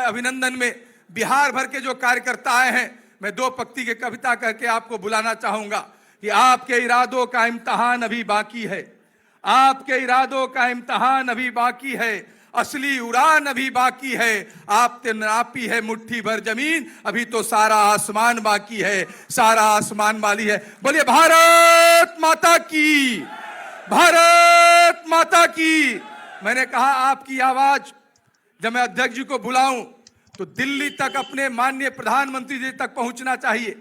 अभिनंदन में बिहार भर के जो कार्यकर्ता आए हैं, मैं दो पंक्ति की कविता करके आपको बुलाना चाहूंगा कि आपके इरादों का इम्तिहान अभी बाकी है, आपके इरादों का इम्तिहान अभी बाकी है, असली उड़ान अभी बाकी है, आपने नापी है मुट्ठी भर जमीन, अभी तो सारा आसमान बाकी है, सारा आसमान वाली है। बोलिए भारत माता की, भारत माता की। मैंने कहा आपकी आवाज जब मैं अध्यक्ष जी को बुलाऊं तो दिल्ली तक अपने माननीय प्रधानमंत्री जी तक पहुंचना चाहिए।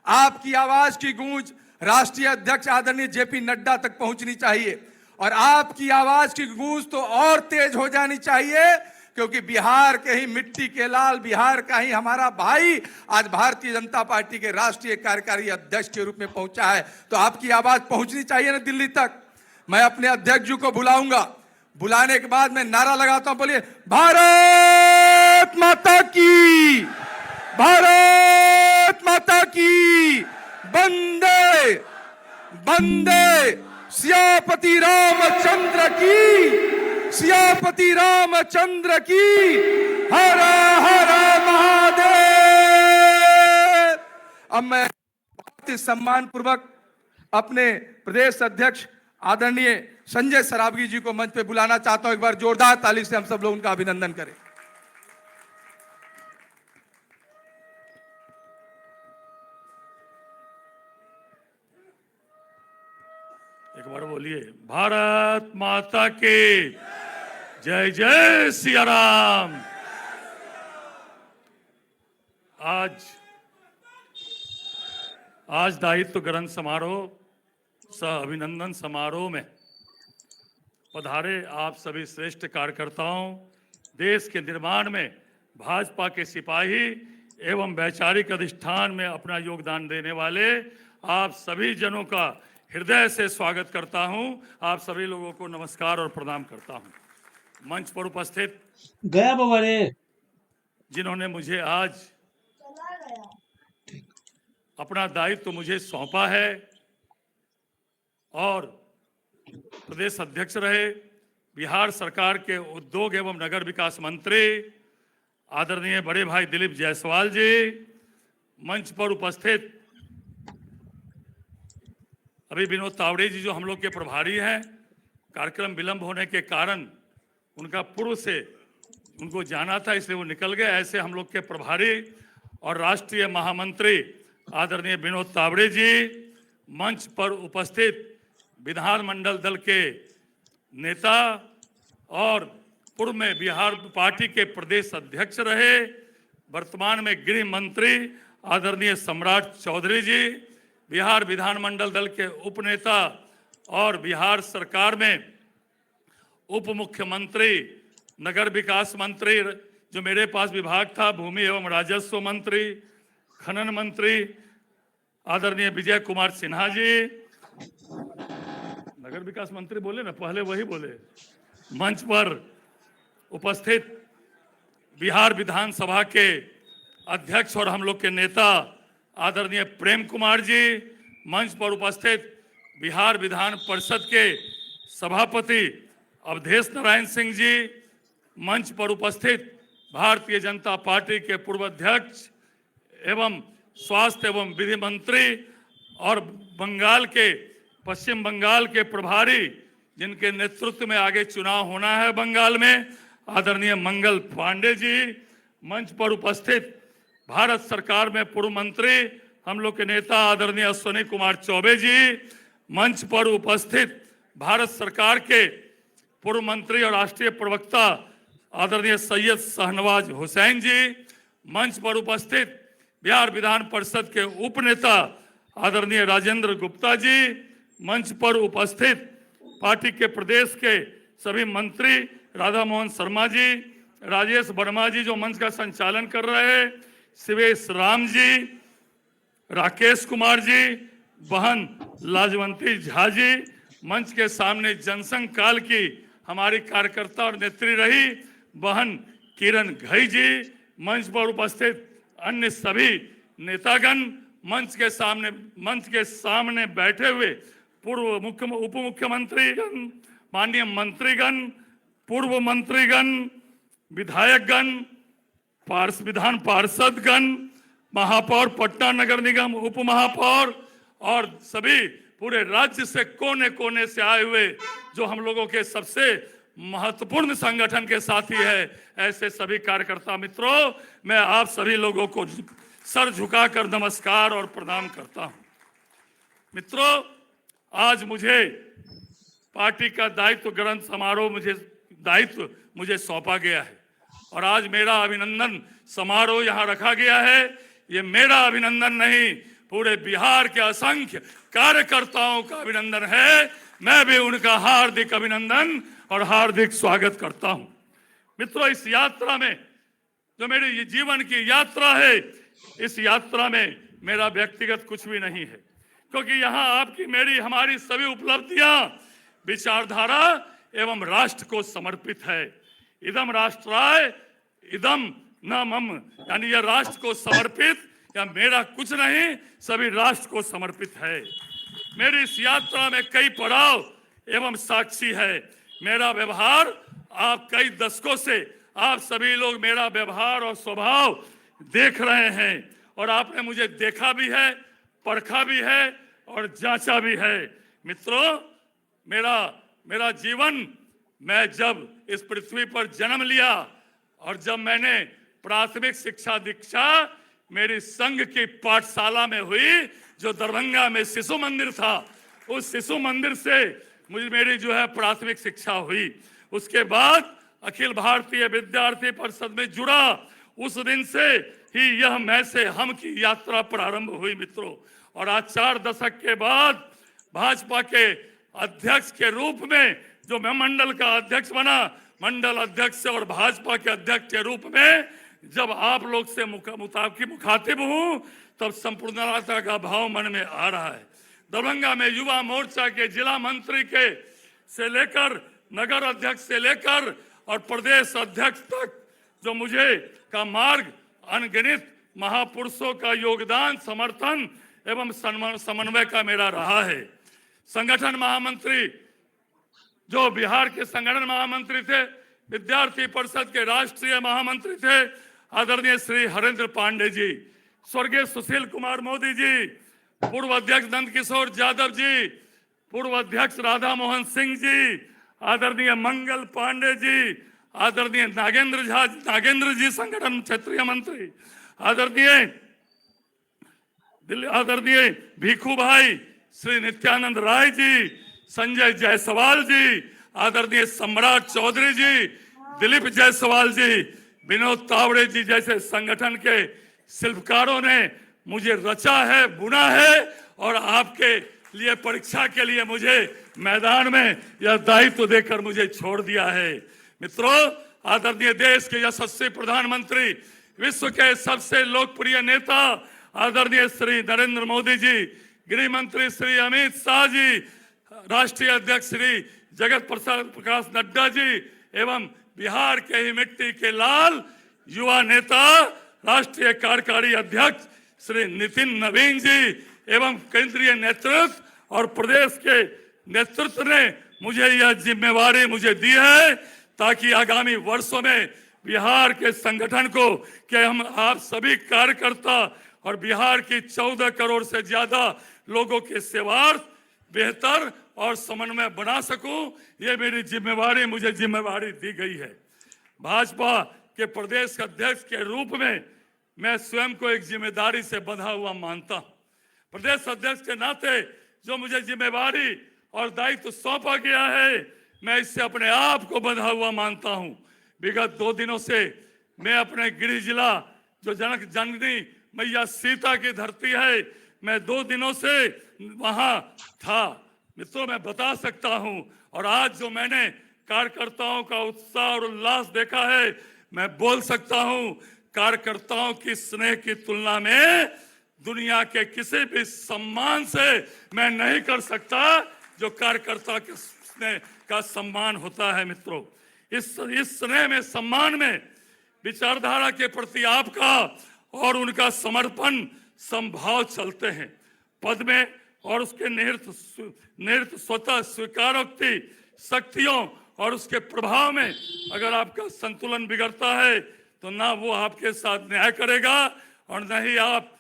आपकी आवाज की गूंज राष्ट्रीय अध्यक्ष आदरणीय जेपी नड्डा तक पहुंचनी चाहिए, और आपकी आवाज की गूंज तो और तेज हो जानी चाहिए, क्योंकि बिहार के ही मिट्टी के लाल, बिहार का ही हमारा भाई आज भारतीय जनता पार्टी के राष्ट्रीय कार्यकारी अध्यक्ष के रूप में पहुंचा है। तो आपकी आवाज पहुंचनी चाहिए ना दिल्ली तक। मैं अपने अध्यक्ष जी को बुलाऊंगा, बुलाने के बाद मैं नारा लगाता हूं, बोलिए भारत माता की, भारत माता की, वंदे वंदे, सियापति रामचंद्र की, सियापति रामचंद्र की, हर हर महादेव। अब मैं बहुत ही सम्मान पूर्वक अपने प्रदेश अध्यक्ष आदरणीय संजय सरावगी जी को मंच पे बुलाना चाहता हूं। एक बार जोरदार ताली से हम सब लोग उनका अभिनंदन करें। एक बार बोलिए भारत माता की जय, जय सिया राम। आज दायित्व ग्रहण समारोह सह अभिनंदन समारोह में पधारे आप सभी श्रेष्ठ कार्यकर्ताओं, देश के निर्माण में भाजपा के सिपाही एवं वैचारिक अधिष्ठान में अपना योगदान देने वाले आप सभी जनों का हृदय से स्वागत करता हूं। आप सभी लोगों को नमस्कार और प्रणाम करता हूं। मंच पर उपस्थित गया बाबा रे, जिन्होंने मुझे आज अपना दायित्व मुझे सौंपा है और प्रदेश अध्यक्ष रहे, बिहार सरकार के उद्योग एवं नगर विकास मंत्री आदरणीय बड़े भाई दिलीप जायसवाल जी, मंच पर उपस्थित अभी विनोद तावड़े जी जो हम लोग के प्रभारी हैं, कार्यक्रम विलंब होने के कारण उनका पूर्व से उनको जाना था इसलिए वो निकल गए। ऐसे हम लोग के प्रभारी और राष्ट्रीय महामंत्री आदरणीय विनोद तावड़े जी, मंच पर उपस्थित विधानमंडल दल के नेता और पूर्व में बिहार पार्टी के प्रदेश अध्यक्ष रहे, वर्तमान में गृह मंत्री आदरणीय सम्राट चौधरी जी, बिहार विधानमंडल दल के उपनेता और बिहार सरकार में उप मुख्यमंत्री, नगर विकास मंत्री जो मेरे पास विभाग था, भूमि एवं राजस्व मंत्री, खनन मंत्री आदरणीय विजय कुमार सिन्हा जी, नगर विकास मंत्री बोले ना, पहले वही बोले। मंच पर उपस्थित बिहार विधानसभा के अध्यक्ष और हम लोग के नेता आदरणीय प्रेम कुमार जी, मंच पर उपस्थित बिहार विधान परिषद के सभापति अवधेश नारायण सिंह जी, मंच पर उपस्थित भारतीय जनता पार्टी के पूर्व अध्यक्ष एवं स्वास्थ्य एवं विधि मंत्री और पश्चिम बंगाल के प्रभारी जिनके नेतृत्व में आगे चुनाव होना है बंगाल में, आदरणीय मंगल पांडे जी, मंच पर उपस्थित भारत सरकार में पूर्व मंत्री हम लोग के नेता आदरणीय अश्विनी कुमार चौबे जी, मंच पर उपस्थित भारत सरकार के पूर्व मंत्री और राष्ट्रीय प्रवक्ता आदरणीय सैयद शाहनवाज हुसैन जी, मंच पर उपस्थित बिहार विधान परिषद के उपनेता आदरणीय राजेंद्र गुप्ता जी, मंच पर उपस्थित पार्टी के प्रदेश के सभी मंत्री राधा मोहन शर्मा जी, राजेश वर्मा जी जो मंच का संचालन कर रहे हैं, शिवेश राम जी, राकेश कुमार जी, बहन लाजवंती झा जी, मंच के सामने जनसंघ काल की हमारी कार्यकर्ता और नेत्री रही बहन किरण घई जी, मंच पर उपस्थित अन्य सभी नेतागण, मंच के सामने बैठे हुए पूर्व उप मुख्यमंत्रीगण, माननीय मंत्रीगण, पूर्व मंत्रीगण, विधायकगण, विधान पार्षदगण, महापौर पटना नगर निगम, उप महापौर और सभी पूरे राज्य से कोने कोने से आए हुए जो हम लोगों के सबसे महत्वपूर्ण संगठन के साथी है, ऐसे सभी कार्यकर्ता मित्रों, मैं आप सभी लोगों को सर झुकाकर नमस्कार और प्रणाम करता हूं। मित्रों, आज मुझे पार्टी का दायित्व ग्रहण समारोह मुझे सौंपा गया है और आज मेरा अभिनंदन समारोह यहाँ रखा गया है। ये मेरा अभिनंदन नहीं, पूरे बिहार के असंख्य कार्यकर्ताओं का अभिनंदन है। मैं भी उनका हार्दिक अभिनंदन और हार्दिक स्वागत करता हूं। मित्रों, इस यात्रा में जो मेरी ये जीवन की यात्रा है, इस यात्रा में मेरा व्यक्तिगत कुछ भी नहीं है, क्योंकि यहाँ आपकी मेरी हमारी सभी उपलब्धियां विचारधारा एवं राष्ट्र को समर्पित है। इदम राष्ट्राय इदम न मम, यानी यह राष्ट्र को समर्पित या मेरा कुछ नहीं, सभी राष्ट्र को समर्पित है। मेरी इस यात्रा में कई पड़ाव एवं साक्षी है। मेरा व्यवहार आप कई दशकों से आप सभी लोग मेरा व्यवहार और स्वभाव देख रहे हैं और आपने मुझे देखा भी है, परखा भी है और जांचा भी है। मित्रों, मेरा जीवन, मैं जब इस पृथ्वी पर जन्म लिया और जब मैंने प्राथमिक शिक्षा दीक्षा मेरी संघ की पाठशाला में हुई, जो दरभंगा में शिशु मंदिर था, उस शिशु मंदिर से मेरी जो है प्राथमिक शिक्षा हुई। उसके बाद अखिल भारतीय विद्यार्थी परिषद में जुड़ा, उस दिन से ही यह मैं से हम की यात्रा प्रारंभ हुई मित्रों। और आज 4 दशक के बाद भाजपा के अध्यक्ष के रूप में जो मैं मंडल का अध्यक्ष बना, मंडल अध्यक्ष से और भाजपा के अध्यक्ष के रूप में जब आप लोग से मुखातिब हूं, तब संपूर्णता का भाव मन में आ रहा है। दरभंगा में युवा मोर्चा के जिला मंत्री के से लेकर नगर अध्यक्ष से लेकर और प्रदेश अध्यक्ष तक जो मुझे का मार्ग अनगिनत महापुरुषों का योगदान, समर्थन एवं समन्वय का मेरा रहा है। संगठन महामंत्री, जो बिहार के संगठन महामंत्री थे, विद्यार्थी परिषद के राष्ट्रीय महामंत्री थे आदरणीय श्री हरेंद्र पांडे जी, स्वर्गीय सुशील कुमार मोदी जी, पूर्व अध्यक्ष नंद किशोर यादव जी, पूर्व अध्यक्ष राधा मोहन सिंह जी, आदरणीय मंगल पांडे जी, आदरणीय नागेंद्र जी संगठन क्षेत्रीय मंत्री, आदरणीय भिखू भाई श्री नित्यानंद राय जी, संजय जायसवाल जी, आदरणीय सम्राट चौधरी जी, दिलीप जायसवाल जी, विनोद तावड़े जी जैसे संगठन के शिल्पकारों ने मुझे रचा है, बुना है और आपके लिए परीक्षा के लिए मुझे मैदान में यह दायित्व देकर मुझे छोड़ दिया है। मित्रों, आदरणीय देश के यशस्वी प्रधानमंत्री, विश्व के सबसे लोकप्रिय नेता आदरणीय श्री नरेंद्र मोदी जी, गृह मंत्री श्री अमित शाह जी, राष्ट्रीय अध्यक्ष श्री जगत प्रकाश नड्डा जी एवं बिहार के ही मिट्टी के लाल युवा नेता राष्ट्रीय कार्यकारी अध्यक्ष श्री नितिन नवीन जी एवं केंद्रीय नेतृत्व और प्रदेश के नेतृत्व ने मुझे यह जिम्मेवारी मुझे दी है, ताकि आगामी वर्षों में बिहार के संगठन को कि हम आप सभी कार्यकर्ता और बिहार की 14 करोड़ से ज्यादा लोगों के सेवार्थ बेहतर और समन्वय बना सकूं, ये मेरी जिम्मेवारी मुझे जिम्मेवारी दी गई है। भाजपा के प्रदेश अध्यक्ष के रूप में मैं स्वयं को एक जिम्मेदारी से बंधा हुआ मानता हूं। प्रदेश अध्यक्ष के नाते जो मुझे जिम्मेवारी और दायित्व सौंपा गया है, मैं इससे अपने आप को बंधा हुआ मानता हूं। विगत 2 दिनों से मैं अपने गृह जिला जो जनक जननी मैया सीता की धरती है, मैं 2 दिनों से वहां था। मित्रों, मैं बता सकता हूं, और आज जो मैंने कार्यकर्ताओं का उत्साह और उल्लास देखा है, मैं बोल सकता हूं, कार्यकर्ताओं की स्नेह की तुलना में दुनिया के किसी भी सम्मान से मैं नहीं कर सकता जो कार्यकर्ता के स्नेह का सम्मान होता है। मित्रों, इस स्नेह में, सम्मान में विचारधारा के प्रति आपका और उनका समर्पण संभाव चलते हैं। पद में और उसके निहित स्वतः स्वीकारोक्ति शक्तियों और उसके प्रभाव में अगर आपका संतुलन बिगड़ता है तो ना वो आपके साथ न्याय करेगा और न ही आप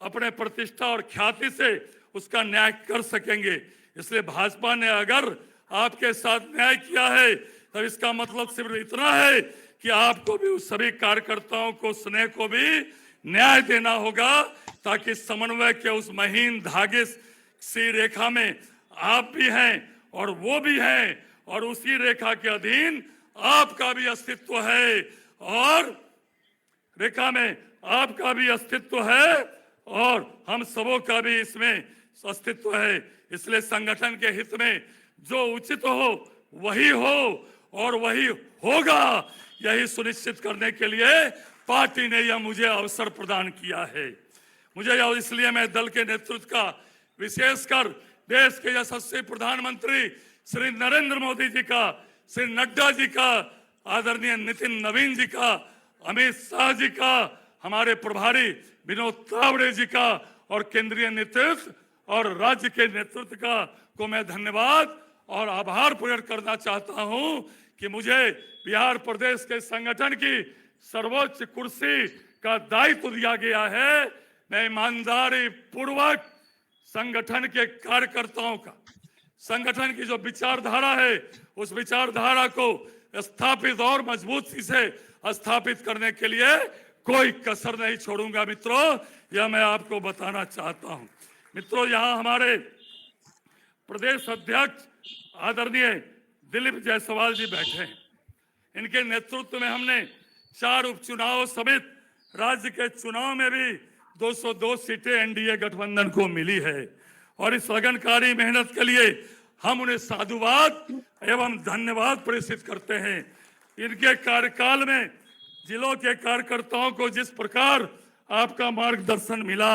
अपने प्रतिष्ठा और ख्याति से उसका न्याय कर सकेंगे। इसलिए भाजपा ने अगर आपके साथ न्याय किया है तब इसका मतलब सिर्फ इतना है कि आपको भी उस सभी कार्यकर्ताओं को, स्नेह को भी न्याय देना होगा, ताकि समन्वय के उस महीन धागे सी रेखा में आप भी हैं और वो भी हैं और उसी रेखा के अधीन आपका भी अस्तित्व है और रेखा में आपका भी अस्तित्व है और हम सबों का भी इसमें अस्तित्व है। इसलिए संगठन के हित में जो उचित हो वही हो और वही होगा, यही सुनिश्चित करने के लिए पार्टी ने यह मुझे अवसर प्रदान किया है। मुझे इसलिए मैं दल के नेतृत्व का, विशेषकर देश के यशस्वी प्रधानमंत्री श्री नरेंद्र मोदी जी का, श्री नड्डा जी का, आदरणीय नितिन नवीन जी का, अमित शाह जी का, हमारे प्रभारी विनोद तावड़े जी का और केंद्रीय नेतृत्व और राज्य के नेतृत्व का को मैं धन्यवाद और आभार प्रकट करना चाहता हूं कि मुझे बिहार प्रदेश के संगठन की सर्वोच्च कुर्सी का दायित्व दिया गया है। मैं ईमानदारी पूर्वक संगठन के कार्यकर्ताओं का, संगठन की जो विचारधारा है उस विचारधारा को स्थापित और मजबूती से स्थापित करने के लिए कोई कसर नहीं छोड़ूंगा। मित्रों, यह मैं आपको बताना चाहता हूं। मित्रों, यहाँ हमारे प्रदेश अध्यक्ष आदरणीय दिलीप जायसवाल जी बैठे हैं। इनके नेतृत्व में हमने 4 उपचुनाव समेत राज्य के चुनाव में भी 202 सीटें एनडीए गठबंधन को मिली है और इस लगनकारी मेहनत के लिए हम उन्हें साधुवाद एवं धन्यवाद प्रेषित करते हैं। इनके कार्यकाल में जिलों के कार्यकर्ताओं को जिस प्रकार आपका मार्गदर्शन मिला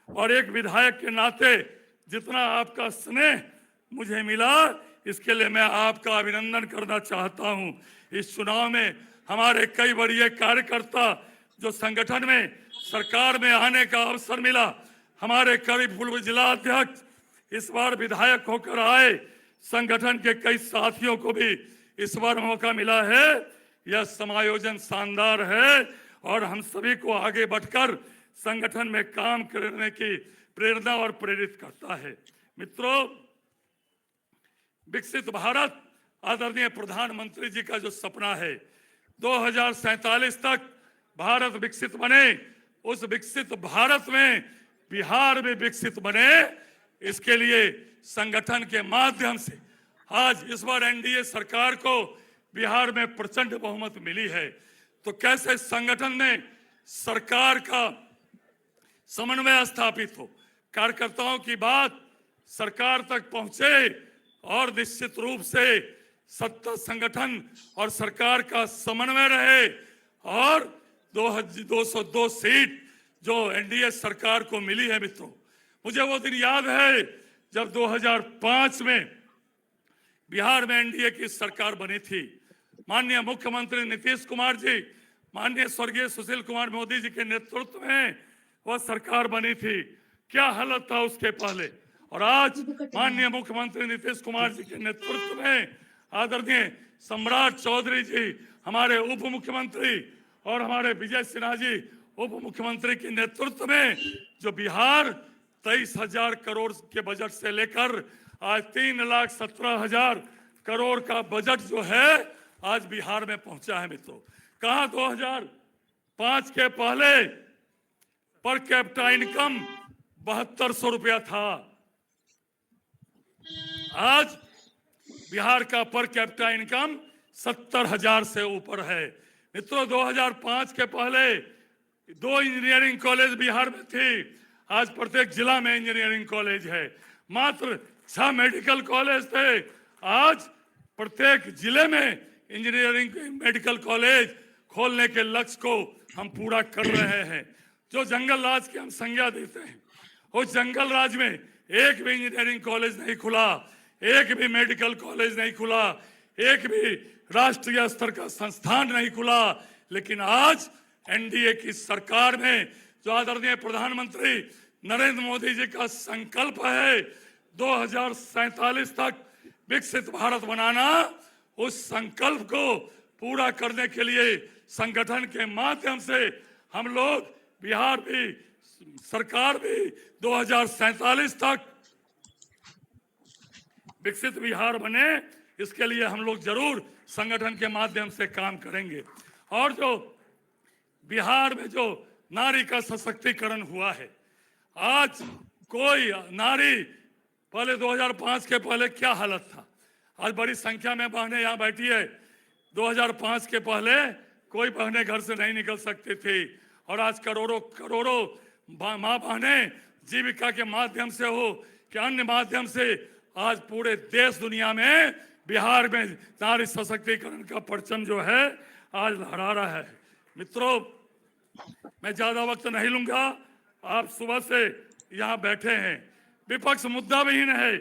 और एक विधायक के नाते जितना आपका स्नेह मुझे मिला, इसके लिए मैं आपका अभिनंदन करना चाहता हूं। इस चुनाव में हमारे कई वरीय कार्यकर्ता जो संगठन में सरकार में आने का अवसर मिला, हमारे कई पूर्व जिला अध्यक्ष इस बार विधायक होकर आए, संगठन के कई साथियों को भी इस बार मौका मिला है। यह समायोजन शानदार है और हम सभी को आगे बढ़कर संगठन में काम करने की प्रेरणा और प्रेरित करता है। मित्रों, विकसित भारत आदरणीय प्रधानमंत्री जी का जो सपना है 2047 तक भारत विकसित बने, उस विकसित भारत में बिहार भी विकसित बने, इसके लिए संगठन के माध्यम से आज इस बार एनडीए सरकार को बिहार में प्रचंड बहुमत मिली है। तो कैसे संगठन में सरकार का समन्वय स्थापित हो, कार्यकर्ताओं की बात सरकार तक पहुंचे और निश्चित रूप से सत्ता, संगठन और सरकार का समन्वय रहे और 202 सीट जो एनडीए सरकार को मिली है। मित्रों, मुझे वो दिन याद है जब 2005 में बिहार में एनडीए की सरकार बनी थी। माननीय मुख्यमंत्री नीतीश कुमार जी, माननीय स्वर्गीय सुशील कुमार मोदी जी के नेतृत्व में वह सरकार बनी थी। क्या हालत था उसके पहले, और आज माननीय मुख्यमंत्री नीतीश कुमार जी के नेतृत्व में आदरणीय सम्राट चौधरी जी हमारे उप मुख्यमंत्री और हमारे विजय सिन्हा जी उप मुख्यमंत्री के नेतृत्व में जो बिहार 23,000 करोड़ के बजट से लेकर आज 3,17,000 करोड़ का बजट जो है आज बिहार में पहुंचा है। मित्रों, कहां 2005 के पहले पर कैपिटा इनकम 7200 रुपया था, आज बिहार का पर कैपिटा इनकम 70,000 से ऊपर है। मित्रों, 2005 के पहले 2 इंजीनियरिंग कॉलेज बिहार में थी, आज प्रत्येक जिला में इंजीनियरिंग कॉलेज है। मात्र 6 मेडिकल कॉलेज थे, आज प्रत्येक जिले में इंजीनियरिंग मेडिकल कॉलेज खोलने के लक्ष्य को हम पूरा कर रहे हैं। जो जंगल राज की हम संज्ञा देते हैं, उस जंगल राज में एक भी इंजीनियरिंग कॉलेज नहीं खुला, एक भी मेडिकल कॉलेज नहीं खुला, एक भी राष्ट्रीय स्तर का संस्थान नहीं खुला। लेकिन आज एनडीए की सरकार में जो आदरणीय प्रधानमंत्री नरेंद्र मोदी जी का संकल्प है 2047 तक विकसित भारत बनाना, उस संकल्प को पूरा करने के लिए संगठन के माध्यम से हम लोग बिहार भी, सरकार भी 2047 तक विकसित बिहार बने, इसके लिए हम लोग जरूर संगठन के माध्यम से काम करेंगे। और जो बिहार में जो नारी का सशक्तिकरण हुआ है, आज कोई नारी, पहले 2005 के पहले क्या हालत था, आज बड़ी संख्या में बहनें यहाँ बैठी है। 2005 के पहले कोई बहनें घर से नहीं निकल सकती थी, और आज करोड़ों करोड़ों माँ बहनें जीविका के माध्यम से हो कि अन्य माध्यम से आज पूरे देश दुनिया में बिहार में नारी सशक्तिकरण का परचम जो है आज लहरा रहा है। मित्रों, मैं ज्यादा वक्त नहीं लूंगा, आप सुबह से यहाँ बैठे हैं, विपक्ष मुद्दा विहीन है,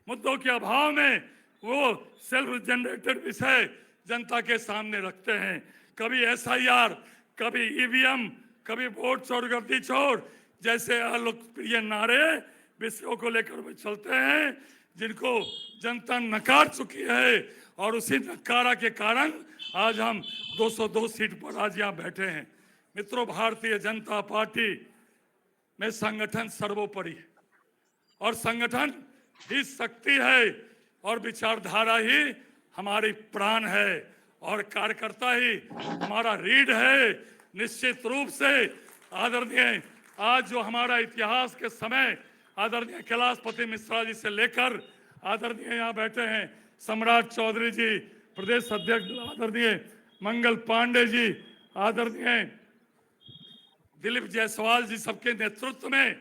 मुद्दों के अभाव में वो सेल्फ जनरेटेड विषय जनता के सामने रखते हैं। कभी SIR, कभी EVM, कभी वोट चोर गर्दी चोर जैसे अलोकप्रिय नारे विषयों को लेकर वे चलते हैं, जिनको जनता नकार चुकी है। और उसी नकारा के कारण आज हम 202 सीट पर आज यहाँ बैठे हैं। मित्रों, भारतीय जनता पार्टी में संगठन सर्वोपरि है, और संगठन ही शक्ति है, और विचारधारा ही हमारी प्राण है, और कार्यकर्ता ही हमारा रीढ़ है। निश्चित रूप से आदरणीय, आज जो हमारा इतिहास के समय आदरणीय कैलाशपति मिश्रा जी से लेकर आदरणीय यहाँ बैठे हैं सम्राट चौधरी जी, प्रदेश अध्यक्ष आदरणीय मंगल पांडे जी, आदरणीय दिलीप जायसवाल जी, सबके नेतृत्व में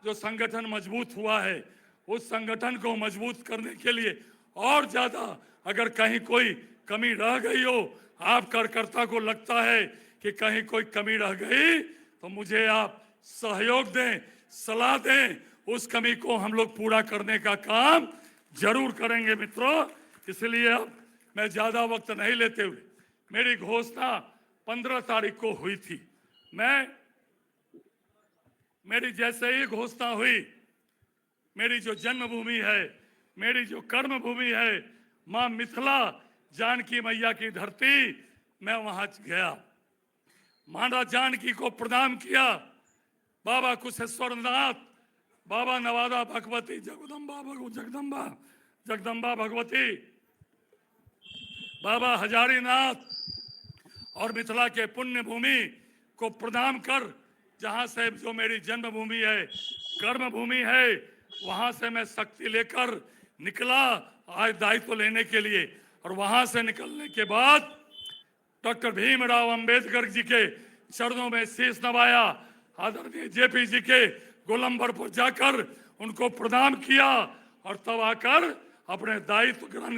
जो संगठन मजबूत हुआ है, उस संगठन को मजबूत करने के लिए और ज्यादा अगर कहीं कोई कमी रह गई हो, आप कार्यकर्ता को लगता है कि कहीं कोई कमी रह गई, तो मुझे आप सहयोग दें, सलाह दें, उस कमी को हम लोग पूरा करने का काम जरूर करेंगे। मित्रों, इसलिए अब मैं ज्यादा वक्त नहीं लेते हुए, मेरी घोषणा 15 तारीख को हुई थी। मेरी जैसे ही घोषणा हुई, मेरी जो जन्मभूमि है, मेरी जो कर्म भूमि है, मां मिथिला जानकी मैया की धरती, मैं वहां गया, माता जानकी को प्रणाम किया, बाबा कुशेश्वरनाथ, बाबा नवादा भगवती, जगदम्बा भगवती, बाबा हजारीनाथ और मिथिला के पुण्य भूमि को प्रणाम कर, जहां से जो मेरी जन्मभूमि है, कर्म भूमि है, वहां से मैं शक्ति लेकर निकला आज दायित्व लेने के लिए। और वहां से निकलने के बाद डॉक्टर भीमराव अंबेडकर जी के चरणों में शीश नवाया, आदरणीय JP जी के गोलंबर पर जाकर उनको प्रणाम किया, और तब आकर अपने दायित्व ग्रहण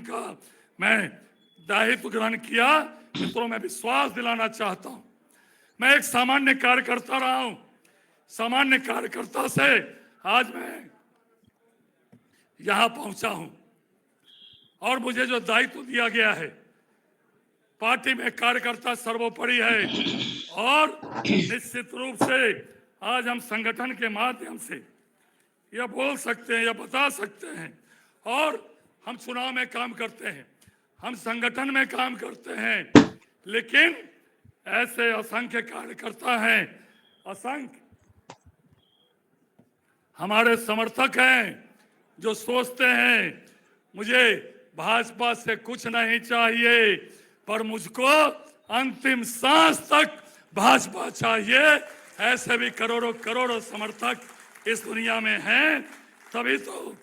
किया। मित्रों, मैं विश्वास दिलाना चाहता हूं, मैं एक सामान्य कार्यकर्ता रहा हूं, सामान्य कार्यकर्ता से आज मैं यहां पहुंचा हूं, और मुझे जो दायित्व दिया गया है, पार्टी में कार्यकर्ता सर्वोपरि है, और निश्चित रूप से आज हम संगठन के माध्यम से यह बोल सकते हैं, यह बता सकते हैं, और हम चुनाव में काम करते हैं, हम संगठन में काम करते हैं, लेकिन ऐसे असंख्य कार्यकर्ता हैं, असंख्य हमारे समर्थक हैं, जो सोचते हैं मुझे भाजपा से कुछ नहीं चाहिए, पर मुझको अंतिम सांस तक भाजपा चाहिए। ऐसे भी करोड़ों करोड़ों समर्थक इस दुनिया में हैं। तभी तो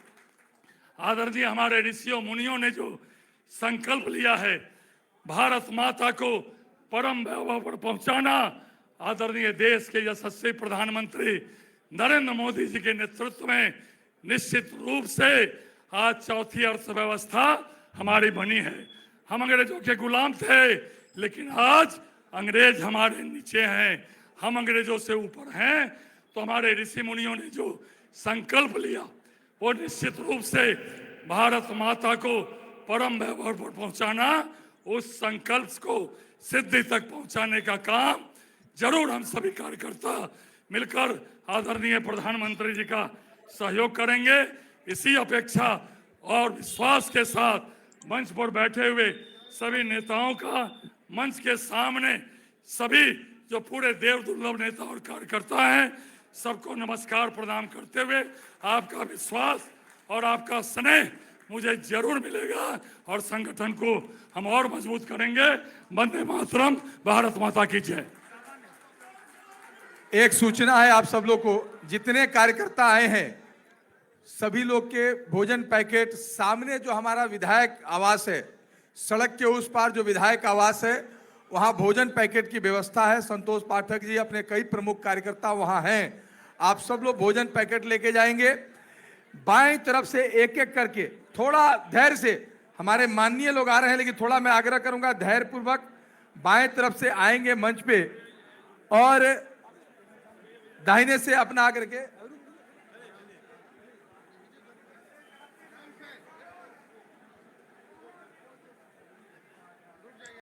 आदरणीय हमारे ऋषियों मुनियों ने जो संकल्प लिया है, भारत माता को परम वैभव पर पहुंचाना, आदरणीय देश के यशस्वी प्रधानमंत्री नरेंद्र मोदी जी के नेतृत्व में निश्चित रूप से आज चौथी अर्थव्यवस्था हमारी बनी है। हम अंग्रेजों के गुलाम थे, लेकिन आज अंग्रेज हमारे नीचे हैं, हम अंग्रेजों से ऊपर हैं। तो हमारे ऋषि मुनियों ने जो संकल्प लिया, वो निश्चित रूप से भारत माता को परम वैभव पर पहुंचाना, उस संकल्प को सिद्धि तक पहुंचाने का काम जरूर हम सभी कार्यकर्ता मिलकर आदरणीय प्रधानमंत्री जी का सहयोग करेंगे। इसी अपेक्षा और विश्वास के साथ मंच पर बैठे हुए सभी नेताओं का मंच के सामने सभी जो पूरे देव दुर्लभ नेता और कार्यकर्ता हैं, सबको नमस्कार प्रणाम करते हुए आपका विश्वास और आपका स्नेह मुझे जरूर मिलेगा और संगठन को हम और मजबूत करेंगे। वंदे मातरम, भारत माता की जय। एक सूचना है आप सब लोग को, जितने कार्यकर्ता आए हैं सभी लोग के भोजन पैकेट सामने जो हमारा विधायक आवास है, सड़क के उस पार जो विधायक आवास है, वहां भोजन पैकेट की व्यवस्था है। संतोष पाठक जी, अपने कई प्रमुख कार्यकर्ता वहां हैं। आप सब लोग भोजन पैकेट लेके जाएंगे। बाएं तरफ से एक एक करके थोड़ा धैर्य से, हमारे माननीय लोग आ रहे हैं, लेकिन थोड़ा मैं आग्रह करूंगा धैर्य पूर्वक बाएं तरफ से आएंगे मंच पे और दाहिने से अपना आकर के